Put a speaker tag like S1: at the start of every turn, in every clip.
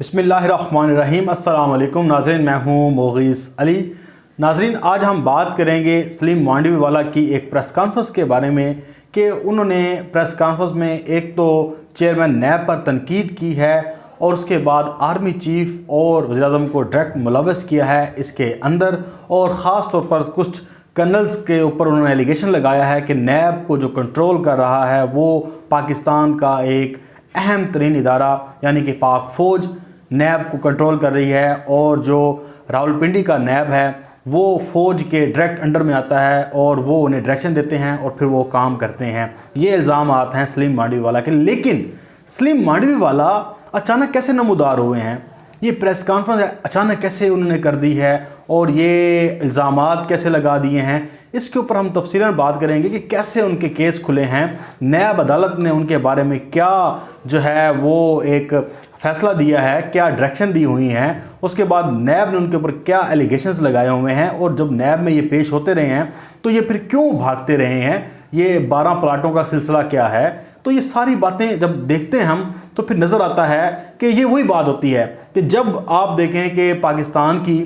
S1: बिस्मिल्लाहिर्रहमानिर्रहीम। अस्सलाम वालेकुम नाज़रीन, मैं हूँ मोगीस अली। नाज़रीन, आज हम बात करेंगे सलीम मांडवीवाला की एक प्रेस कॉन्फ्रेंस के बारे में कि उन्होंने प्रेस कॉन्फ्रेंस में एक तो चेयरमैन नैब पर तनकीद की है और उसके बाद आर्मी चीफ और वज़ीर-ए-आज़म को डायरेक्ट मुलव्वस किया है इसके अंदर, और ख़ास तौर पर कुछ कर्नल्स के ऊपर उन्होंने एलिगेशन लगाया है कि नैब को जो कंट्रोल कर रहा है वो पाकिस्तान का एक अहम तरीन इदारा यानी कि पाक फ़ौज नैब को कंट्रोल कर रही है, और जो रावलपिंडी का नैब है वो फ़ौज के डायरेक्ट अंडर में आता है और वो उन्हें डायरेक्शन देते हैं और फिर वो काम करते हैं। ये इल्ज़ाम आते हैं सलीम मांडवीवाला के। लेकिन सलीम मांडवीवाला अचानक कैसे नमूदार हुए हैं? ये प्रेस कॉन्फ्रेंस अचानक कैसे उन्होंने कर दी है और ये इल्ज़ामात कैसे लगा दिए हैं, इसके ऊपर हम तफसीलन बात करेंगे कि कैसे उनके केस खुले हैं, नैब अदालत ने उनके बारे में क्या जो है वो एक फ़ैसला दिया है, क्या डायरेक्शन दी हुई हैं, उसके बाद नैब ने उनके ऊपर क्या एलिगेशंस लगाए हुए हैं, और जब नैब में ये पेश होते रहे हैं तो ये फिर क्यों भागते रहे हैं, ये 12 प्लाटों का सिलसिला क्या है। तो ये सारी बातें जब देखते हैं हम तो फिर नज़र आता है कि ये वही बात होती है कि जब आप देखें कि पाकिस्तान की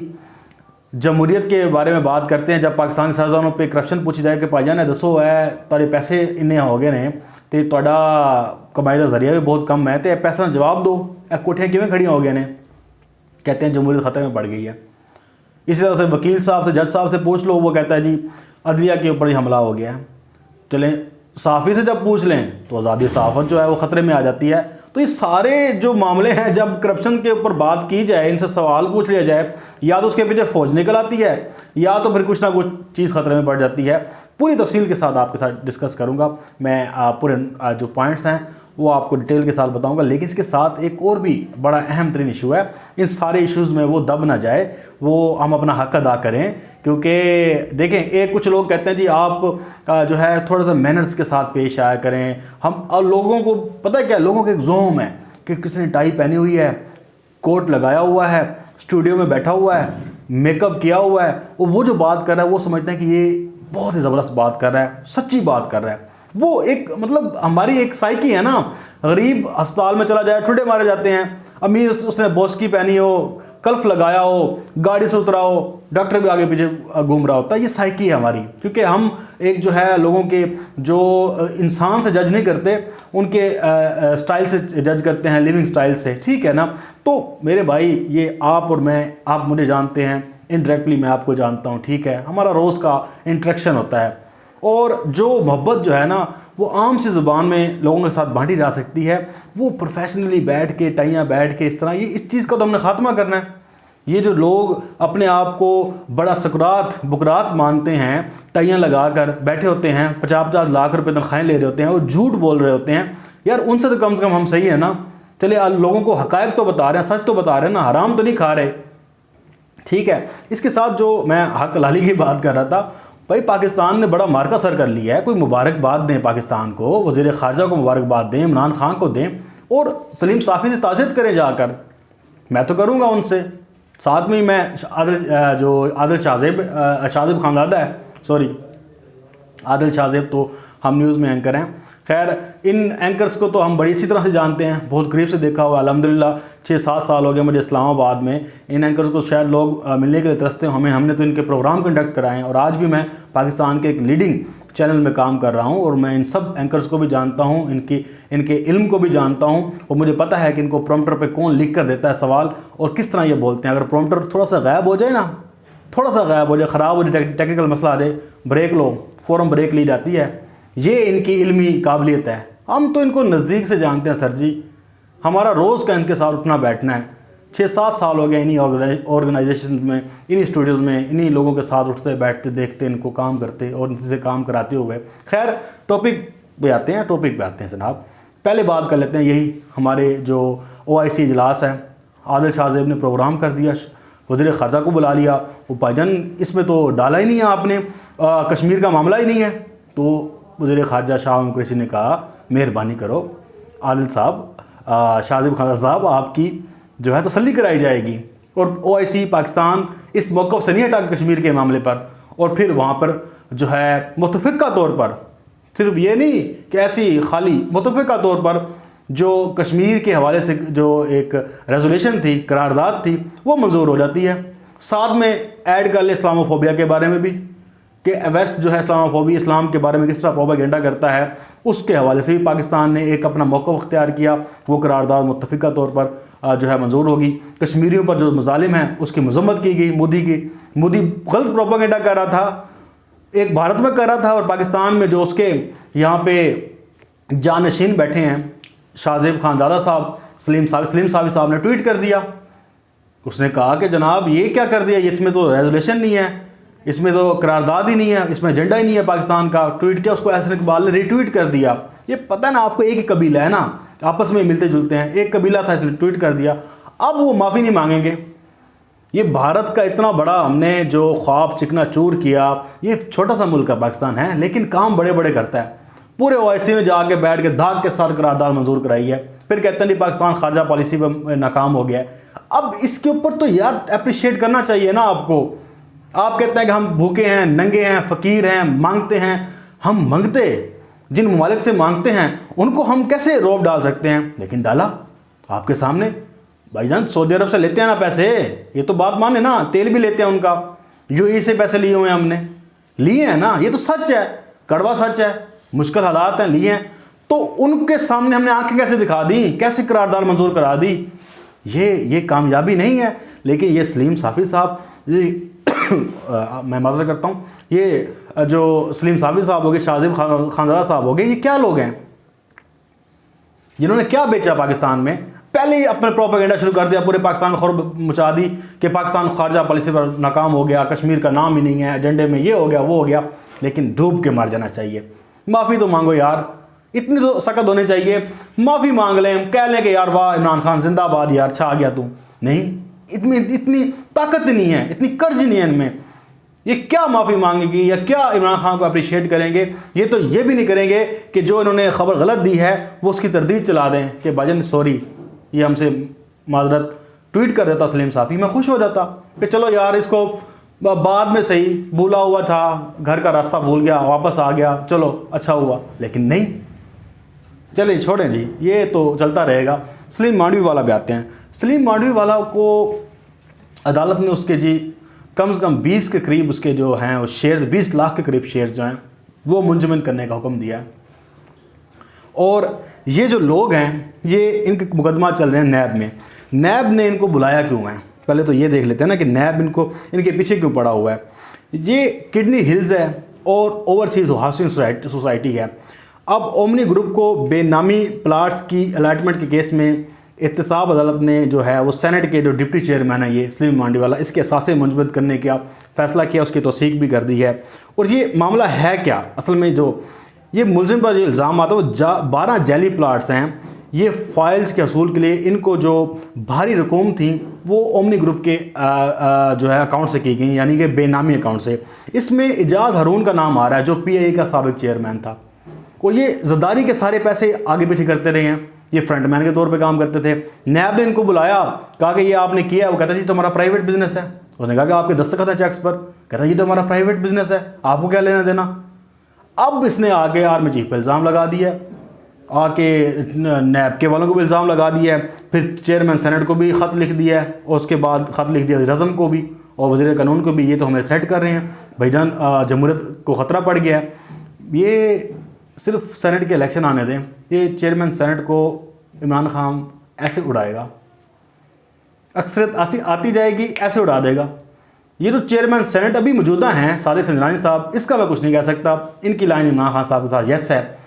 S1: जमहूरियत के बारे में बात करते हैं, जब पाकिस्तान के सियासतदानों पे करप्शन पूछी जाए कि भाईजान दसो है तारे पैसे इन्ने हो गए ने तो तुहाडा कमाई का जरिया भी बहुत कम है, तो पैसा जवाब दो, कोठियाँ किवें खड़ियाँ हो गए ने, कहते हैं जमहूरियत ख़तरे में बढ़ गई है। इसी तरह से वकील साहब से, जज साहब से पूछ लो, वो कहता है जी अदलिया के ऊपर ही हमला हो गया है। चलें सहाफ़ी से जब पूछ लें तो आज़ादी सहाफ़त जो है वो ख़तरे में आ जाती है। तो ये सारे जो मामले हैं, जब करप्शन के ऊपर बात की जाए, इनसे सवाल पूछ लिया जाए, या तो उसके पीछे फ़ौज निकल आती है या तो फिर कुछ ना कुछ चीज़ ख़तरे में पड़ जाती है। पूरी तफसील के साथ आपके साथ डिस्कस करूँगा मैं, पूरे जो पॉइंट्स हैं वो आपको डिटेल के साथ बताऊंगा। लेकिन इसके साथ एक और भी बड़ा अहम तरीन इशू है, इन सारे इश्यूज़ में वो दब ना जाए, वो हम अपना हक़ अदा करें। क्योंकि देखें, एक कुछ लोग कहते हैं जी आप जो है थोड़ा सा मैनर्स के साथ पेश आया करें। हम और लोगों को पता है क्या, लोगों को एक जोम है कि किसी ने टाई पहनी हुई है, कोट लगाया हुआ है, स्टूडियो में बैठा हुआ है, मेकअप किया हुआ है, और वो जो बात कर रहा है वो समझते हैं कि ये बहुत ही ज़बरदस्त बात कर रहा है, सच्ची बात कर रहा है। वो एक मतलब हमारी एक साइकी है ना, गरीब अस्पताल में चला जाए, ठुड्डे मारे जाते हैं, अमीर उसने बॉस्की पहनी हो, कल्फ लगाया हो, गाड़ी से उतरा हो, डॉक्टर भी आगे पीछे घूम रहा होता है। ये साइकी है हमारी, क्योंकि हम एक जो है लोगों के जो इंसान से जज नहीं करते, उनके स्टाइल से जज करते हैं, लिविंग स्टाइल से, ठीक है ना। तो मेरे भाई, ये आप और मैं, आप मुझे जानते हैं, इनडायरेक्टली मैं आपको जानता हूँ, ठीक है, हमारा रोज़ का इंटरेक्शन होता है, और जो मोहब्बत जो है ना वो आम सी ज़ुबान में लोगों के साथ बांटी जा सकती है, वो प्रोफेशनली बैठ के, टाइयाँ बैठ के इस तरह, ये इस चीज़ का तो हमने ख़ात्मा करना है। ये जो लोग अपने आप को बड़ा सकरात बुकरात मानते हैं, टाइयाँ लगा कर बैठे होते हैं, 50-50 लाख रुपए तनख्वाहें ले रहे होते हैं और झूठ बोल रहे होते हैं, यार उनसे तो कम से कम हम सही है ना। चले लोगों को हक़ाइक़ तो बता रहे हैं, सच तो बता रहे हैं ना, हराम तो नहीं खा रहे, ठीक है। इसके साथ जो मैं हक़ हलाली की बात कर रहा था, भाई पाकिस्तान ने बड़ा मार्का सर कर लिया है, कोई मुबारकबाद दें पाकिस्तान को, वज़ीर ख़ारजा को मुबारकबाद दें, इमरान खान को दें, और सलीम साफ़ी से ताज़ियत करें जाकर। मैं तो करूँगा उनसे, साथ में ही मैं आदिल शाहज़ेब खानज़ादा है, सॉरी आदिल शाहज़ेब तो हम न्यूज़ में एंकर हैं। खैर, इन एंकर्स को तो हम बड़ी अच्छी तरह से जानते हैं, बहुत करीब से देखा हुआ। अल्हम्दुलिल्लाह 6-7 साल हो गए मुझे इस्लामाबाद में। इन एंकर्स को शायद लोग मिलने के लिए तरसते हो, हमने तो इनके प्रोग्राम कंडक्ट कराए हैं, और आज भी मैं पाकिस्तान के एक लीडिंग चैनल में काम कर रहा हूं, और मैं इन सब एंकर्स को भी जानता हूं, इनके इल्म को भी जानता हूं, और मुझे पता है कि इनको प्रॉम्प्टर पे कौन लिख कर देता है सवाल और किस तरह ये बोलते हैं। अगर प्रॉम्प्टर थोड़ा सा गायब हो जाए ना, थोड़ा सा गायब हो जाए, ख़राब हो जाए, टेक्निकल मसला आ जाए, ब्रेक लो, फ़ौरन ब्रेक ली जाती है। ये इनकी इल्मी काबिलियत है। हम तो इनको नज़दीक से जानते हैं सर जी, हमारा रोज़ का इनके साथ उठना बैठना है। 6-7 साल हो गए इन्हीं ऑर्गेनाइजेशन में, इन्हीं स्टूडियोज़ में, इन्हीं लोगों के साथ उठते बैठते, देखते, इनको काम करते और इनसे काम कराते हुए। खैर, टॉपिक पे आते हैं जनाब। पहले बात कर लेते हैं यही हमारे जो OIC इजलास है, आदिल शाहज़ेब ने प्रोग्राम कर दिया, वज़ीर ख़ारजा को बुला लिया। वो भाईजान इसमें तो डाला ही नहीं है आपने, कश्मीर का मामला ही नहीं है। तो वज़ीर ख़ारजा शाह कुरैशी ने कहा, मेहरबानी करो आदिल साहब, शाहज़ेब खानज़ादा साहब, आपकी जो है तसल्ली कराई जाएगी, और OIC पाकिस्तान इस मौक़िफ़ से नहीं हटा कश्मीर के मामले पर, और फिर वहाँ पर जो है मुतफ़िक़ा तौर पर, सिर्फ ये नहीं कि ऐसी खाली मुतफ़िक़ा तौर पर जो कश्मीर के हवाले से जो एक रेजोल्यूशन थी, करारदाद थी, वो मंजूर हो जाती है। साथ में ऐड कर ले इस्लामोफोबिया के बारे में भी, कि वेस्ट जो है इस्लामोफोबिया, इस्लाम के बारे में किस तरह प्रोपेगेंडा करता है, उसके हवाले से भी पाकिस्तान ने एक अपना मौक़िफ़ इख्तियार किया। वो करारदाद मुत्तफ़िका तौर पर जो है मंजूर होगी। कश्मीरियों पर जो मज़ालिम हैं उसकी मज़म्मत की गई। मोदी गलत प्रोपेगेंडा कर रहा था, एक भारत में कर रहा था, और पाकिस्तान में जो उसके यहाँ पे जानशीन बैठे हैं, शाहजेब खानजादा साहब, सलीम सावी साहब ने ट्वीट कर दिया। उसने कहा कि जनाब ये क्या कर दिया, इसमें तो रेजोल्यूशन नहीं है, इसमें तो करारदाद ही नहीं है, इसमें एजेंडा ही नहीं है पाकिस्तान का। ट्वीट किया, उसको एहसन इकबाल ने रीट्वीट कर दिया। ये पता है ना आपको, एक ही कबीला है ना, आपस में मिलते जुलते हैं, एक कबीला था इसलिए ट्वीट कर दिया। अब वो माफ़ी नहीं मांगेंगे। ये भारत का इतना बड़ा हमने जो ख्वाब चिकना चूर किया, ये छोटा सा मुल्क है पाकिस्तान है, लेकिन काम बड़े बड़े करता है। पूरे OIC में जाके बैठ के धाक के साथ करारदाद मंजूर कराई है, फिर कहते हैं नहीं पाकिस्तान खारजा पॉलिसी पर नाकाम हो गया है। अब इसके ऊपर तो यार अप्रिशिएट करना चाहिए ना आपको। आप कहते हैं कि हम भूखे हैं, नंगे हैं, फ़कीर हैं, मांगते हैं। हम मांगते, जिन ममालिक से मांगते हैं उनको हम कैसे रौब डाल सकते हैं, लेकिन डाला आपके सामने। भाईजान सऊदी अरब से लेते हैं ना पैसे, ये तो बात माने ना, तेल भी लेते हैं उनका, UAE से पैसे लिए हुए हैं हमने, लिए हैं ना, ये तो सच है, कड़वा सच है, मुश्किल हालात हैं, लिए हैं। तो उनके सामने हमने आंखें कैसे दिखा दी, कैसे करारदाद मंजूर करा दी। ये कामयाबी नहीं है। लेकिन ये सलीम साफ़ी साहब, मैं माज़रत करता हूँ, ये जो सलीम साफ़ी साहब हो गए, शाहजेब खानज़ादा साहब हो गए, ये क्या लोग हैं जिन्होंने क्या बेचा पाकिस्तान में। पहले ही अपने प्रोपेगेंडा शुरू कर दिया, पूरे पाकिस्तान में खौफ मचा दी कि पाकिस्तान खारजा पॉलिसी पर नाकाम हो गया, कश्मीर का नाम ही नहीं है, एजेंडे में ये हो गया वो हो गया। लेकिन डूब के मर जाना चाहिए। माफ़ी तो मांगो यार, इतनी तो सकत होनी चाहिए, माफ़ी मांग लें, कह लें कि यार वाह इमरान खान जिंदाबाद, यार छा गया तू। नहीं, इतनी ताकत नहीं है, इतनी कर्ज नहीं है इनमें। ये क्या माफ़ी मांगेगी या क्या इमरान खान को अप्रिशिएट करेंगे। ये तो ये भी नहीं करेंगे कि जो इन्होंने खबर गलत दी है वो उसकी तरदीद चला दें कि भाईजान सॉरी, ये हमसे माजरत। ट्वीट कर देता सलीम साफ़ी, मैं खुश हो जाता कि चलो यार इसको बाद में सही, भूला हुआ था, घर का रास्ता भूल गया, वापस आ गया, चलो अच्छा हुआ। लेकिन नहीं, चलिए छोड़ें जी, ये तो चलता रहेगा। सलीम मांडवी वाला भी आते हैं। सलीम मांडवी वाला को अदालत ने उसके जी कम से कम 20 के करीब उसके जो हैं वो शेयर्स, 20 लाख के करीब शेयर्स जो हैं वो मुंजमद करने का हुक्म दिया है। और ये जो लोग हैं, ये इनके मुकदमा चल रहे हैं नैब में। नैब ने इनको बुलाया क्यों है, पहले तो ये देख लेते हैं ना कि नैब इनके पीछे क्यों पड़ा हुआ है। ये किडनी हिल्स है और ओवरसीज़ हाउसिंग सोसाइटी है। अब ओमनी ग्रुप को बेनामी प्लाट्स की अलॉटमेंट के केस में एहतसाब अदालत ने जो है वो सेनेट के जो डिप्टी चेयरमैन है ये सलीम मांडवी वाला, इसके असासे मुंजमद करने का फ़ैसला किया, उसकी तौसीक भी कर दी है। और ये मामला है क्या असल में, जो ये मुलजिम पर जो इल्ज़ाम आता है वो 12 जैली प्लाट्स हैं। ये फाइल्स के हसूल के लिए इनको जो भारी रकूम थी वो ओमनी ग्रुप के जो है अकाउंट से की गई, यानी कि बेनामी अकाउंट से। इसमें इजाज़ हारून का नाम आ रहा है जो PIA का साबिक चेयरमैन था। और ये ज़रदारी के सारे पैसे आगे पीछे करते रहे हैं, ये फ्रंटमैन के तौर पे काम करते थे। नैब ने इनको बुलाया, कहा कि ये आपने किया है। वो कहता जी तो हमारा प्राइवेट बिजनेस है। उसने कहा कि आपके दस्तखत है चेक्स पर। कहता ये तो हमारा प्राइवेट बिजनेस है, आपको क्या लेना देना। अब इसने आके आर्मी चीफ पर इल्ज़ाम लगा दिया, आके नैब के वालों को भी इल्ज़ाम लगा दिया है, फिर चेयरमैन सेनेट को भी ख़त लिख दिया है, और उसके बाद ख़त लिख दिया रज़म को भी और वज़ीर कानून को भी। ये तो हमें थ्रेट कर रहे हैं, भाईजान जमहूरियत को ख़तरा पड़ गया है। ये सिर्फ सेनेट के इलेक्शन आने दें, ये चेयरमैन सेनेट को इमरान खान ऐसे उड़ाएगा, अक्सरियत आती जाएगी, ऐसे उड़ा देगा। ये जो चेयरमैन सेनेट अभी मौजूदा हैं सादिक संजरानी साहब, इसका मैं कुछ नहीं कह सकता। इनकी लाइन इमरान खान साहब के साथ यस है,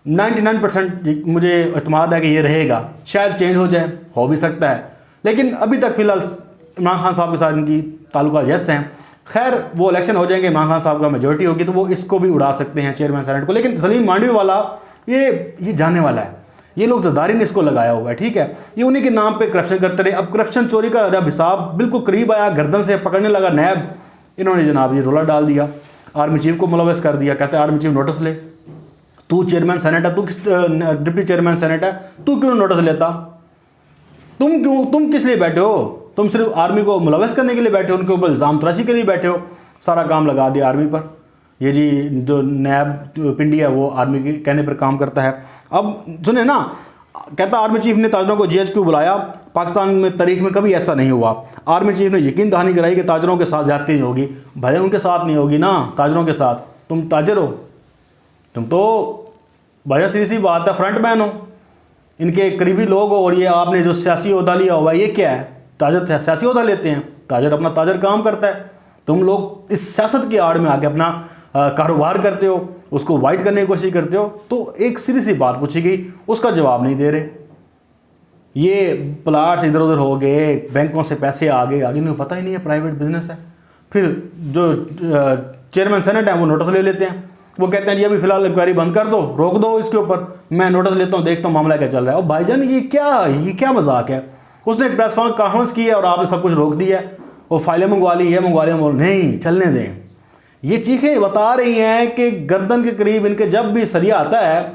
S1: 99% मुझे एतमाद है कि ये रहेगा। शायद चेंज हो जाए, हो भी सकता है, लेकिन अभी तक फ़िलहाल इमरान खान साहब के साथ इनकी ताल्लुकात यस हैं। खैर वो इलेक्शन हो जाएंगे, इमरान खान साहब का मेजोरिटी होगी तो वो इसको भी उड़ा सकते हैं चेयरमैन सेनेट को। लेकिन सलीम मांडवी वाला ये जानने वाला है, ये लोग ज़रदारी ने इसको लगाया हुआ है, ठीक है। ये उन्हीं के नाम पे करप्शन करते रहे। अब करप्शन चोरी का जब हिसाब बिल्कुल करीब आया, गर्दन से पकड़ने लगा नैब, इन्होंने जनाब ये रोला डाल दिया, आर्मी चीफ को मुलव्वस कर दिया। कहते हैं आर्मी चीफ नोटिस ले, तू चेयरमैन सेनेट है, तू डिप्टी चेयरमैन सेनेट है, तू क्यों नोटिस लेता, तुम किस लिए बैठे हो, तुम सिर्फ आर्मी को मुलव्वस करने के लिए बैठे हो, उनके ऊपर इल्ज़ाम तराशी के लिए बैठे हो, सारा काम लगा दिया आर्मी पर। ये जी जो नैब पिंडी है वो आर्मी के कहने पर काम करता है। अब सुने ना, कहता आर्मी चीफ ने ताजरों को GHQ बुलाया, पाकिस्तान में तारीख में कभी ऐसा नहीं हुआ। आर्मी चीफ ने यकीन दहानी कराई कि ताजरों के साथ ज्यादती नहीं होगी। भाई उनके साथ नहीं होगी ना, ताजरों के साथ। तुम ताजर हो, तुम तो भाई सीधी सी बात है फ्रंटमैन हो, इनके करीबी लोग हो, और ये आपने जो सियासी ओहदा लिया हुआ ये क्या है? ताजर सियासी ओहदा लेते हैं, ताजर अपना ताजर काम करता है। तुम लोग इस सियासत की आड़ में आके अपना कारोबार करते हो, उसको वाइट करने की कोशिश करते हो। तो एक सीधी सी बात पूछी गई, उसका जवाब नहीं दे रहे। ये प्लाट्स इधर उधर हो गए, बैंकों से पैसे आ गए, आगे इन्हें पता ही नहीं है प्राइवेट बिजनेस है। फिर जो चेयरमैन सेनेट है वो नोटिस ले लेते हैं, वो कहते हैं जी अभी फिलहाल इंक्वायरी बंद कर दो, रोक दो इसके ऊपर, मैं नोटिस लेता हूँ, देखता हूँ मामला क्या चल रहा है। और भाईजान ये क्या मजाक है? उसने एक प्रेस कॉन्फ्रेंस की है और आपने सब कुछ रोक दिया है, वो फाइलें मंगवा ली, ये मंगवा ली, नहीं चलने दें। ये चीखें बता रही हैं कि गर्दन के करीब इनके जब भी सरिया आता है,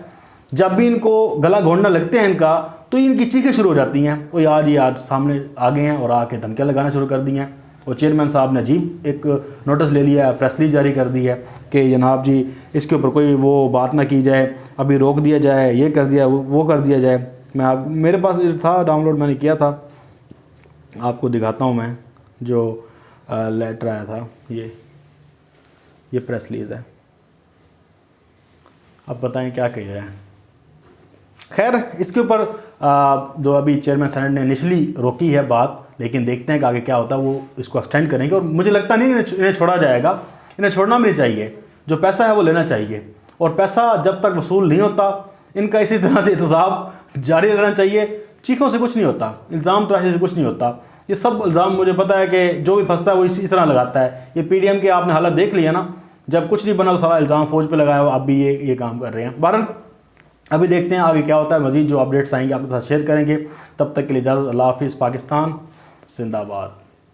S1: जब भी इनको गला घोंटना लगते हैं इनका, तो इनकी चीखें शुरू हो जाती हैं। वो यार ये आज सामने आ गए हैं और आके धमकियाँ लगाना शुरू कर दी हैं। और चेयरमैन साहब ने अजीब एक नोटिस ले लिया है, प्रेस रिलीज जारी कर दी है कि जनाब जी इसके ऊपर कोई वो बात ना की जाए, अभी रोक दिया जाए, ये कर दिया वो कर दिया जाए। मेरे पास था डाउनलोड, मैंने किया था, आपको दिखाता हूँ मैं। जो लेटर आया था ये प्रेस रिलीज है, अब बताएं क्या किया जाए। खैर इसके ऊपर जो अभी चेयरमैन सेनेट ने इनिशली रोकी है बात, लेकिन देखते हैं कि आगे क्या होता है। वो इसको एक्सटेंड करेंगे और मुझे लगता नहीं इन्हें छोड़ा जाएगा, इन्हें छोड़ना भी नहीं चाहिए। जो पैसा है वो लेना चाहिए, और पैसा जब तक वसूल नहीं होता इनका इसी तरह से एहतसाब जारी रहना चाहिए। चीखों से कुछ नहीं होता, इल्ज़ाम तराशी से कुछ नहीं होता। ये सब इल्ज़ाम मुझे पता है कि जो भी फंसता है वो इसी तरह लगाता है। ये PDM के आपने हालत देख लिया ना, जब कुछ नहीं बना तो सारा इल्ज़ाम फौज पे लगाया हुआ, आप भी ये काम कर रहे हैं। बहरहाल अभी देखते हैं आगे क्या होता है। मज़ीद जो अपडेट्स आएंगे आपके साथ शेयर करेंगे। तब तक के लिए इजाज़त, अल्लाह हाफिज़। पाकिस्तान जिंदाबाद।